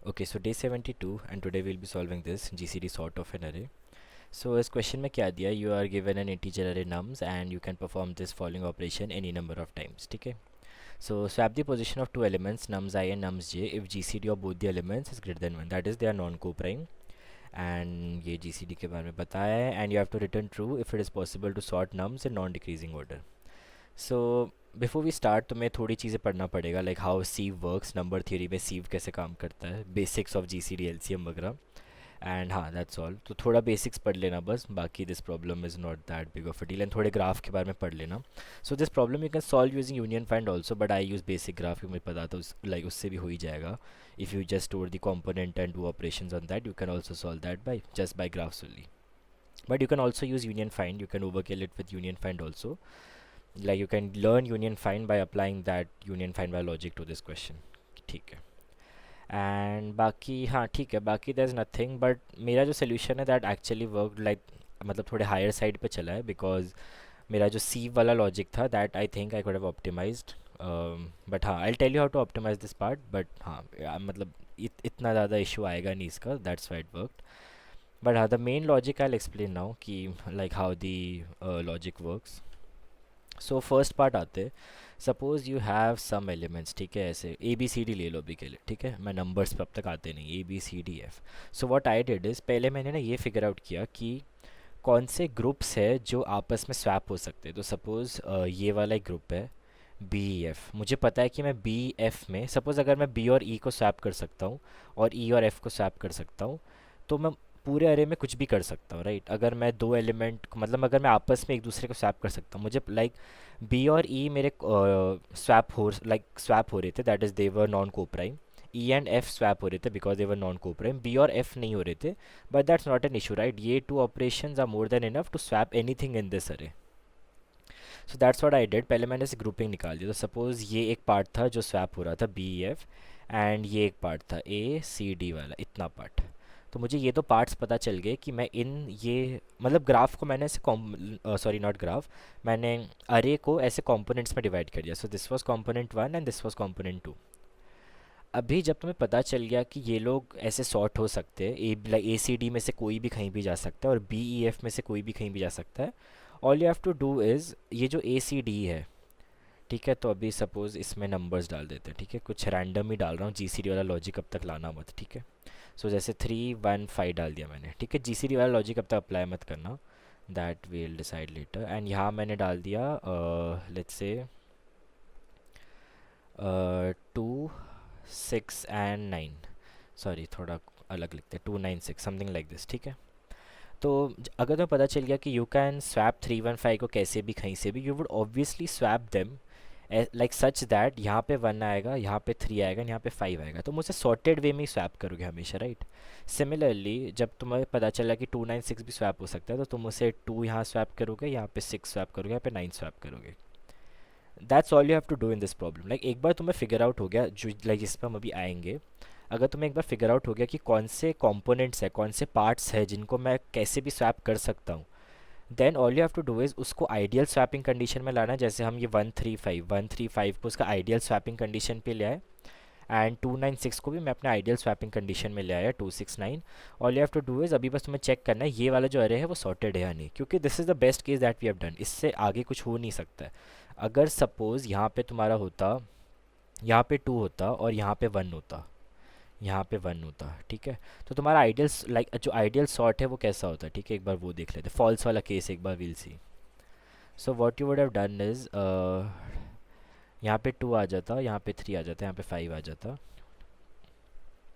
Okay, so day 72 and today we'll be solving this GCD sort of an array. So इस question में क्या दिया, you are given an integer array nums and you can perform this following operation any number of times. ठीक है. So swap the position of two elements nums I and nums j if GCD of both the elements is greater than 1, that is they are non-co-prime. And ये GCD के बारे में बताया है and you have to return true if it is possible to sort nums in non-decreasing order. So before we start तो मैं थोड़ी चीज़ें पढ़ना पड़ेगा, like how sieve works, number theory में सीव कैसे काम करता है, basics of G C D L C M वगैरह. एंड हाँ, दैट्स ऑल. तो थोड़ा बेसिक्स पढ़ लेना बस, बाकी this problem is not that big of a deal. And थोड़े ग्राफ के बारे में पढ़ लेना. So this problem you can solve using union find also, but I use basic graph क्योंकि मुझे पता था लाइक उससे भी हो ही जाएगा. If you just store the component and do operations on that, you can also solve that by just by graphs only. But you can also use union find, you can overkill it with union find also. Like you can learn union find by applying that union find by logic to this question. ठीक है. And बाकी हाँ ठीक है, बाकी there is nothing. But मेरा जो solution है दैट एक्चुअली वर्क लाइक, मतलब थोड़े हायर साइड पे चला है, बिकॉज मेरा जो सी वाला लॉजिक था that I think I could have optimized. But हाँ, I tell you how to optimize this part. But हाँ मतलब इतना ज़्यादा इशू आएगा नहीं इसका, that's why it worked. But हाँ, the main logic I will explain now कि like how the logic works. So first part आते, suppose you have some elements. ठीक है, ऐसे ए बी सी डी ले लो अभी के लिए. ठीक है, मैं नंबर्स पे अब तक आते नहीं, A B C D F. So what I did is, पहले मैंने ना ये फिगर आउट किया कि कौन से ग्रुप्स है जो आपस में स्वैप हो सकते हैं. तो सपोज़ ये वाला एक ग्रुप है बी एफ. मुझे पता है कि मैं बी एफ में सपोज़ अगर मैं बी और ई को स्वैप कर सकता हूँ और ई और एफ को स्वैप कर सकता हूँ, तो मैं पूरे अरे में कुछ भी कर सकता हूँ, राइट. अगर मैं दो एलिमेंट मतलब अगर मैं आपस में एक दूसरे को स्वैप कर सकता हूँ, मुझे लाइक बी और ई मेरे स्वैप हो रहे थे, that is they were non coprime. E and F swap हो रहे थे because they were non coprime. B और एफ नहीं हो रहे थे, but that's not an issue, right. ये two operations are more than enough to swap anything in this array. So that's what I did. पहले मैंने इसे grouping निकाल दिया. तो सपोज़ ये एक पार्ट था जो स्वैप हो रहा था बी एफ, एंड ये एक पार्ट था ए सी डी वाला, इतना पार्ट. तो मुझे ये तो पार्ट्स पता चल गए कि मैं इन ये मतलब ग्राफ को मैंने ऐसे सॉरी नॉट ग्राफ, मैंने अरे को ऐसे कंपोनेंट्स में डिवाइड कर दिया. So this was component one and this was component two. अभी जब तुम्हें पता चल गया कि ये लोग ऐसे सॉर्ट हो सकते हैं, ए सी डी में से कोई भी कहीं भी जा सकता है और बी ई एफ में से कोई भी कहीं भी जा सकता है. All you have to do is, ये जो ए सी डी है, ठीक है, तो अभी सपोज़ इसमें नंबर्स डाल देते हैं. ठीक है, कुछ रैंडम ही डाल रहा हूँ, जी सी डी वाला लॉजिक अब तक लाना मत. ठीक है, सो जैसे 3 1 5 डाल दिया मैंने. ठीक है, जी सी डी वाला लॉजिक अब तक अप्लाई मत करना, that will decide letter. And यहाँ मैंने डाल दिया लेट्स से 2 6 and 9. सॉरी थोड़ा अलग लिखते हैं, 2 9 6 समथिंग लाइक दिस. ठीक है, तो अगर तुम्हें पता चल गया कि यू कैन स्वैप 3 1 5 को कैसे भी कहीं से भी, you would obviously swap them like such that यहाँ पे 1 आएगा, यहाँ पे 3 आएगा, यहाँ पे 5 आएगा. तो मुझसे सॉर्टेड वे में ही स्वैप करोगे हमेशा, राइट. सिमिलरली जब तुम्हें पता चला कि 2 9 6 भी स्वैप हो सकता है, तो तुम उसे 2 यहाँ स्वैप करोगे, यहाँ पे 6 स्वैप करोगे, यहाँ पे 9 स्वैप करोगे. That's all you have to do in this problem. Like एक बार तुम्हें फिगर आउट हो गया, जो लाइक जिस पर हम अभी आएंगे, अगर तुम्हें एक बार फिगर आउट हो गया कि कौन से कंपोनेंट्स है, कौन से पार्ट्स है जिनको मैं कैसे भी स्वैप कर सकता हूँ, then all you have to do is उसको आइडियल स्वैपिंग कंडीशन में लाना. जैसे हम ये 1 3 5 को उसका आइडियल स्वैपिंग कंडीशन पे ले आए, एंड 2 9 6 को भी मैं अपने आइडियल स्वैपिंग कंडीशन में ले आया 2 6 9. All you have to do is अभी बस तुम्हें चेक करना है ये वाला जो अरे है वो सॉर्टेड है या नहीं, क्योंकि this is the best case that we have done. इससे आगे कुछ हो नहीं सकता है. अगर सपोज़ यहाँ पे तुम्हारा होता, यहाँ पे 2 होता और यहाँ पे 1 होता, यहाँ पे 1 होता, ठीक है, तो तुम्हारा आइडियल लाइक जो आइडियल सॉर्ट है वो कैसा होता है. ठीक है, एक बार वो देख लेते, फॉल्स वाला केस एक बार will see. So what you would have done is, यहाँ पे 2 आ जाता, यहाँ पे 3 आ जाता, यहाँ पे 5 आ जाता,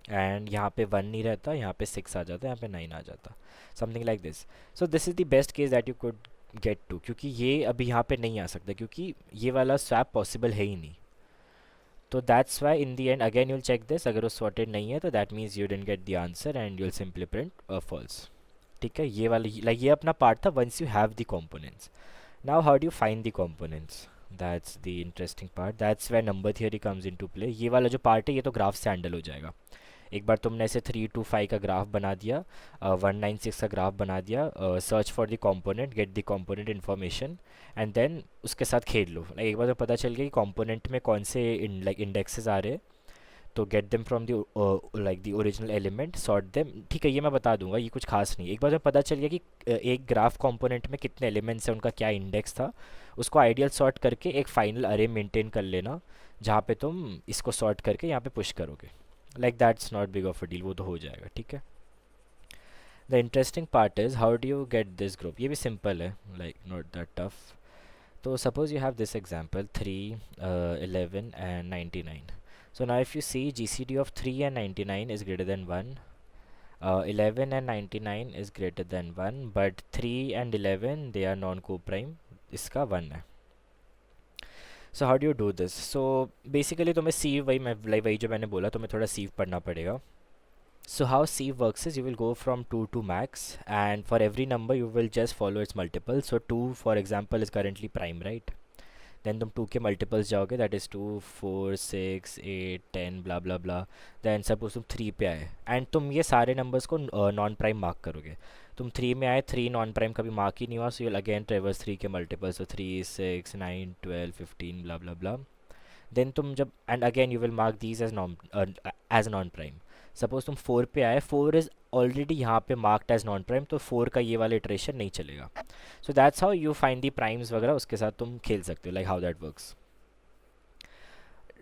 एंड यहाँ पे 1 नहीं रहता, यहाँ पे 6 आ जाता, यहाँ पे 9 आ जाता, something like this. So this is the best case that you could get to, क्योंकि ये अभी यहाँ पे नहीं आ सकता क्योंकि ये वाला स्वैप पॉसिबल है ही नहीं. तो that's why in the end again you'll check this, अगर वो सॉर्टेड नहीं है तो that means you didn't get the answer and you'll simply print false. ठीक है, ये वाला लाइक ये अपना पार्ट था once you have the components. Now how do you find the components, that's the interesting part, that's where number theory comes into play. ये वाला जो पार्ट है ये तो ग्राफ से हैंडल हो जाएगा. एक बार तुमने ऐसे 3 2 5 का ग्राफ बना दिया, 1 9 6 का ग्राफ बना दिया, search for the component, get the component information, and then उसके साथ खेल लो. लाइक एक बार तो पता चल गया कि कंपोनेंट में कौन से लाइक इंडेक्सेस आ रहे हैं, तो get them from the like the original element, sort them. ठीक है, ये मैं बता दूंगा, ये कुछ खास नहीं। एक बार जब पता चल गया कि एक ग्राफ कंपोनेंट में कितने एलिमेंट्स हैं, उनका क्या इंडेक्स था, उसको आइडियल सॉर्ट करके एक फाइनल अरे मेंटेन कर लेना, जहाँ पे तुम इसको सॉर्ट करके यहाँ पे पुश करोगे। Like that's not big of a deal, वो तो हो जाएगा। ठीक है, the interesting part is how do you get this group. ये भी सिंपल है, लाइक नॉट दैट टफ। तो suppose you have this example 3, 11 and 99. So now if you see GCD of 3 and 99 is greater than 1, 11 and 99 is greater than 1, but 3 and 11 they are non-co-prime, इसका 1 है। So how do you do this? So basically तुम्हें sieve वही जो मैंने बोला, तुम्हें थोड़ा sieve पढ़ना पड़ेगा। So how sieve works is you will go from 2 to max, and for every number you will just follow its multiple. So 2 for example is currently prime, right? Then तुम 2 के multiples जाओगे, that is 2, 4, 6, 8, 10 blah blah blah. Then suppose तुम 3 पे आए and तुम ये सारे numbers को नॉन प्राइम मार्क करोगे। तुम 3 में आए, 3 नॉन प्राइम कभी मार्क ही नहीं हुआ, so you'll again traverse 3 के multiples, so 3, 6, 9, 12, 15 blah blah blah. Then तुम जब and again you will mark these as non prime. Suppose तुम 4 पे आए, 4 इज़ ऑलरेडी यहाँ पे मार्क्ड एज नॉन प्राइम, तो 4 का ये वाला इटरेशन नहीं चलेगा। So that's how you find the primes वगैरह, उसके साथ तुम खेल सकते हो, like how that works.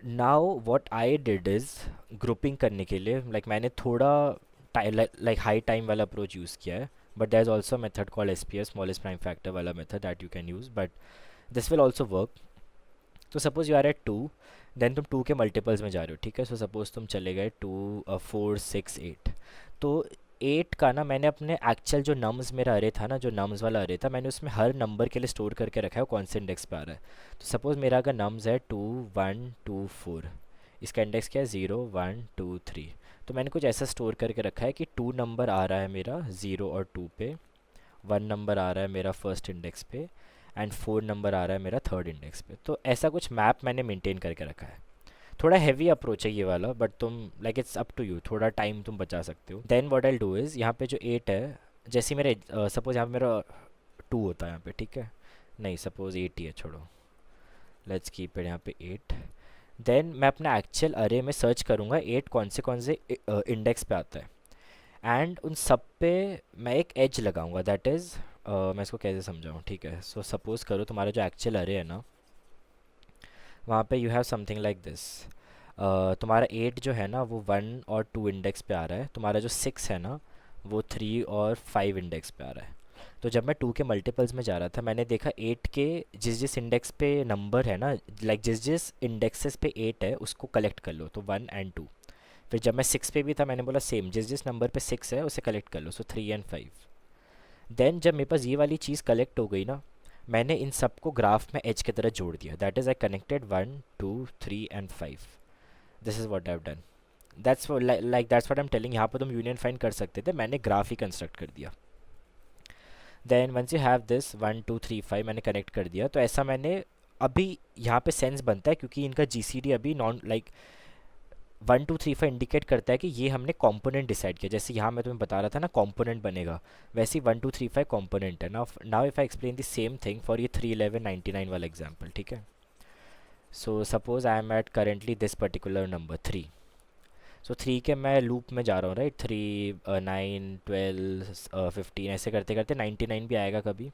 Now what I did is grouping करने के लिए, लाइक मैंने थोड़ा लाइक हाई टाइम वाला अप्रोच यूज़ किया है, but there is also method called SPF, smallest prime factor वाला method, that you can use, but this will also work. तो suppose you are at 2, then तुम 2 के multiples में जा रहे हो। ठीक है, सो सपोज़ तुम चले गए 2, 4, 6, 8। तो 8 का ना मैंने अपने एक्चुअल जो नम्स मेरा अरे था ना, जो नम्स वाला अरे था, मैंने उसमें हर नंबर के लिए स्टोर करके रखा है, वो कौन से इंडेक्स पे आ रहा है। तो सपोज़ मेरा अगर नम्स है 2, 1, 2, 4, इसका इंडेक्स क्या है 0, 1, 2, 3। तो मैंने कुछ ऐसा स्टोर करके रखा है कि 2 नंबर आ रहा है मेरा 0 और 2 पे, 1 नंबर आ रहा है मेरा फर्स्ट इंडेक्स पे, एंड 4 नंबर आ रहा है मेरा थर्ड इंडेक्स पे। तो ऐसा कुछ मैप मैंने मेंटेन करके रखा है। थोड़ा हैवी अप्रोच है ये वाला, बट तुम like it's up to you, थोड़ा टाइम तुम बचा सकते हो। Then what I do is, यहाँ पे जो 8 है, जैसे मेरे सपोज यहाँ पे मेरा 2 होता है यहाँ पे, ठीक है, नहीं सपोज 8 ही है, छोड़ो, लेट्स कीप इट यहाँ पे 8। देन मैं अपना एक्चुअल अरे में सर्च करूँगा 8 कौन से इंडेक्स पे आता है, एंड उन सब पे मैं एक एज लगाऊंगा, दैट इज़ मैं इसको कैसे समझाऊँ। ठीक है, सो सपोज़ करो तुम्हारा जो एक्चुअल अरे है ना, वहाँ पे you have something like this. तुम्हारा 8 जो है ना वो 1 और 2 इंडेक्स पे आ रहा है, तुम्हारा जो 6 है ना वो 3 और 5 इंडेक्स पे आ रहा है। तो जब मैं 2 के मल्टीपल्स में जा रहा था, मैंने देखा 8 के जिस इंडेक्स पे नंबर है ना, लाइक जिस इंडेक्सेस पे 8 है उसको कलेक्ट कर लो, तो 1 एंड 2। फिर जब मैं 6 पे भी था, मैंने बोला सेम, जिस नंबर पे 6 है उसे कलेक्ट कर लो, सो 3 एंड 5। देन जब मेरे पास ये वाली चीज़ कलेक्ट हो गई ना, मैंने इन सबको ग्राफ में एज की तरह जोड़ दिया, that is I connected 1, 2, 3 and 5। This is what I have done. That's like that's what I am telling. यहाँ पर तुम यूनियन फाइंड कर सकते थे, मैंने ग्राफ ही कंस्ट्रक्ट कर दिया। Then once you have this 1, 2, 3, 5 मैंने कनेक्ट कर दिया, तो ऐसा मैंने अभी यहाँ पे सेंस बनता है, क्योंकि इनका GCD अभी नॉन लाइक 1, 2, 3, 5 इंडिकेट करता है कि ये हमने कंपोनेंट डिसाइड किया। जैसे यहाँ मैं तुम्हें बता रहा था ना कंपोनेंट बनेगा, वैसे ही 1, 2, 3, 5 कंपोनेंट है। Now if I explain the same thing for ये 3, 11, 99 वाला एग्जांपल, ठीक है। So suppose I am at currently this particular number 3। सो 3 के मैं लूप में जा रहा हूँ, राइट, 3, 9, 12, 15 ऐसे करते करते 99 भी आएगा कभी।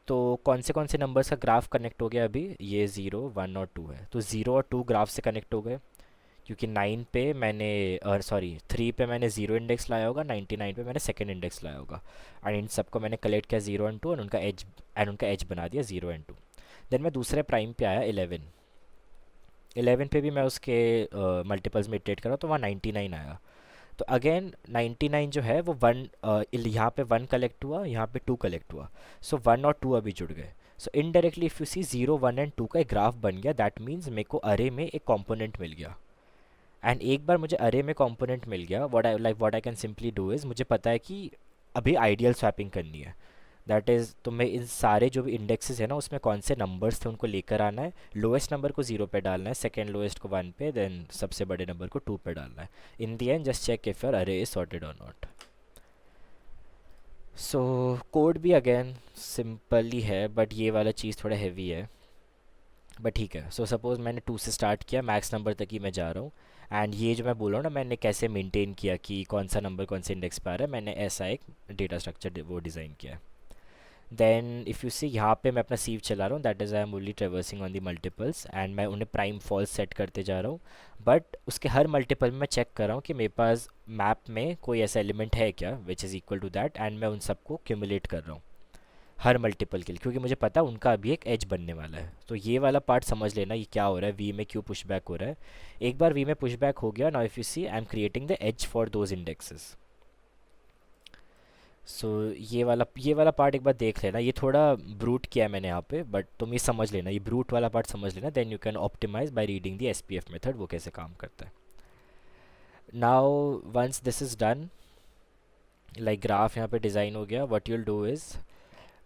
तो कौन से नंबर्स का ग्राफ कनेक्ट हो गया अभी, ये 0, 1 और 2 है, तो 0 और 2 ग्राफ से कनेक्ट हो गए, क्योंकि 9 पे मैंने 3 पे मैंने 0 इंडेक्स लाया होगा, 99 पे मैंने सेकंड इंडेक्स लाया होगा, एंड इन सबको मैंने कलेक्ट किया 0 एंड 2, एंड उनका एज बना दिया 0 एंड 2। देन मैं दूसरे प्राइम पे आया 11। 11 पे भी मैं उसके मल्टीपल्स में इटरेट करा, तो वहाँ 99 आया। तो अगेन 99 जो है वो 1, यहाँ पे 1 कलेक्ट हुआ, यहाँ पे 2 कलेक्ट हुआ, सो 1 और 2 अभी जुड़ गए। So indirectly if you see 0, 1 and 2 का एक ग्राफ बन गया, दैट मीन्स मेरे को अरे में एक कॉम्पोनेंट मिल गया। एंड एक बार मुझे अरे में कंपोनेंट मिल गया, what I can simply do is, मुझे पता है कि अभी आइडियल स्वैपिंग करनी है, दैट इज़ तो मैं इन सारे जो भी इंडेक्सेस है ना उसमें कौन से नंबर्स थे उनको लेकर आना है, लोएस्ट नंबर को 0 पे डालना है, सेकेंड लोएस्ट को 1 पे, देन सबसे बड़े नंबर को 2 पे डालना है। In the end just check if your array is sorted और नॉट। सो कोड भी अगेन सिंपल ही है, बट ये वाला चीज़ थोड़ा हैवी है, बट ठीक है। सो सपोज़ मैंने 2 से स्टार्ट किया, मैक्स नंबर तक ही मैं जा रहा हूँ, एंड ये जो मैं बोल रहा हूँ ना मैंने कैसे मेंटेन किया कि कौन सा नंबर कौन से इंडेक्स पे आ रहा है, मैंने ऐसा एक डेटा स्ट्रक्चर वो डिज़ाइन किया है। देन इफ़ यू सी यहाँ पे मैं अपना सीव चला रहा हूँ, that is I am only traversing on the multiples and मैं उन्हें प्राइम फॉल्स सेट करते जा रहा हूँ। बट उसके हर मल्टीपल में मैं चेक कर रहा हूँ कि मेरे पास मैप में कोई ऐसा एलिमेंट है क्या which is equal to that, एंड मैं उन सबको क्यूमुलेट कर रहा हूँ हर मल्टीपल के लिए, क्योंकि मुझे पता है उनका अभी एक एज बनने वाला है। तो ये वाला पार्ट समझ लेना ये क्या हो रहा है, वी में क्यों पुश बैक हो रहा है। एक बार वी में पुश बैक हो गया, now if you see I am creating the edge for those indexes. सो ये वाला पार्ट एक बार देख लेना, ये थोड़ा ब्रूट किया है मैंने यहाँ पे, बट तुम ये समझ लेना, ये ब्रूट वाला पार्ट समझ लेना, then you can optimise by reading the SPF method वो कैसे काम करता है। Now once this is done, like graph यहाँ पे डिज़ाइन हो गया, व्हाट यूल डू इज़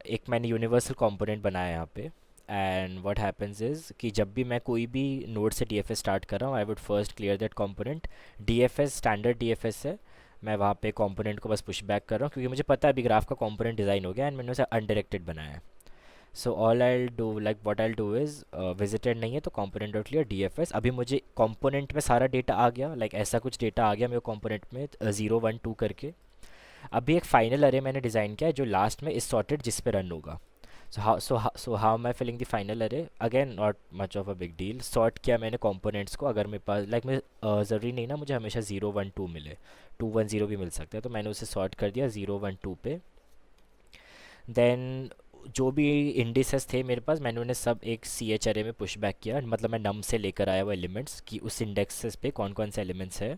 एक मैंने यूनिवर्सल कंपोनेंट बनाया यहाँ पे। एंड व्हाट हैपेंस इज़ कि जब भी मैं कोई भी नोड से डीएफएस स्टार्ट कर रहा हूँ, I would first clear that component. DFS standard DFS है, मैं वहाँ पे कंपोनेंट को बस पुश बैक कर रहा हूँ क्योंकि मुझे पता है अभी ग्राफ का कंपोनेंट डिज़ाइन हो गया एंड मैंने उसे अनडायरेक्टेड बनाया है। So all I do like what I do is visited नहीं है तो कंपोनेंट डॉट क्लियर डीएफएस, अभी मुझे कंपोनेंट में सारा डेटा आ गया, लाइक ऐसा कुछ डेटा आ गया मेरे कंपोनेंट में 0 1 2 करके। अभी एक फाइनल अरे मैंने डिज़ाइन किया है जो लास्ट में इस सॉर्टेड जिस पे रन होगा। So how am I filling the final array, again not much of a big deal. Sort किया मैंने कंपोनेंट्स को, अगर मेरे पास लाइक मैं ज़रूरी नहीं ना मुझे हमेशा 0 1 2 मिले, 2 1 0 भी मिल सकता है, तो मैंने उसे सॉर्ट कर दिया 0 1 2 पे। देन जो भी इंडिसेस थे मेरे पास मैंने उन्हें सब एक सी एच अरे में पुश बैक किया, मतलब मैं नम से लेकर आया वो एलिमेंट्स कि उस इंडेक्सेस पे कौन कौन से एलिमेंट्स है,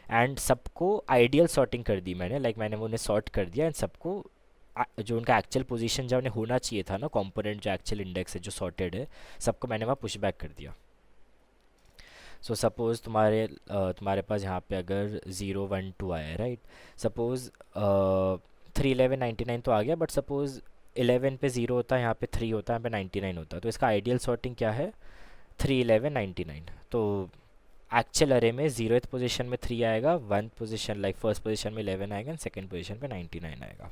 एंड सबको आइडियल सॉर्टिंग कर दी मैंने, लाइक मैंने उन्हें सॉर्ट कर दिया एंड सबको जो उनका एक्चुअल पोजीशन जब उन्हें होना चाहिए था ना, कंपोनेंट जो एक्चुअल इंडेक्स है जो सॉर्टेड है, सबको मैंने वहाँ पुश बैक कर दिया। सो सपोज़ तुम्हारे पास यहाँ पे अगर 0 1 2 आया है, राइट, सपोज़ 3 11 99 तो आ गया, बट सपोज़ 11 पे 0 होता है, यहाँ पे 3 होता है, यहाँ पे 99 होता है, तो इसका आइडियल सॉर्टिंग क्या है, 3 11 99। तो एक्चुअल अरे में 0th पोजीशन में 3 आएगा, 1th position like first position में 11 आएगा एंड सेकंड पोजीशन पे 99 आएगा।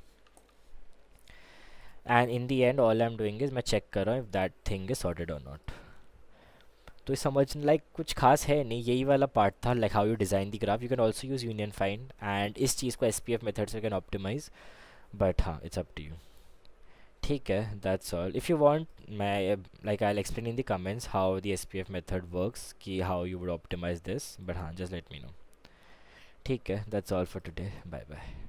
And in the and all I am doing is मैं चेक कर रहा हूँ if that thing is sorted और नॉट। तो ये समझ लाइक कुछ खास है नहीं, यही वाला पार्ट था, like how you design the graph. You can also use union find and इस चीज़ को एसपीएफ मेथड से कैन ऑप्टिमाइज, बट हाँ इट्स अप टू यू। ठीक है, that's all. If you want मैं like I will explain in the comments how the SPF method works कि how you would optimize this, but हाँ just let me know. ठीक है, that's all for today, bye bye.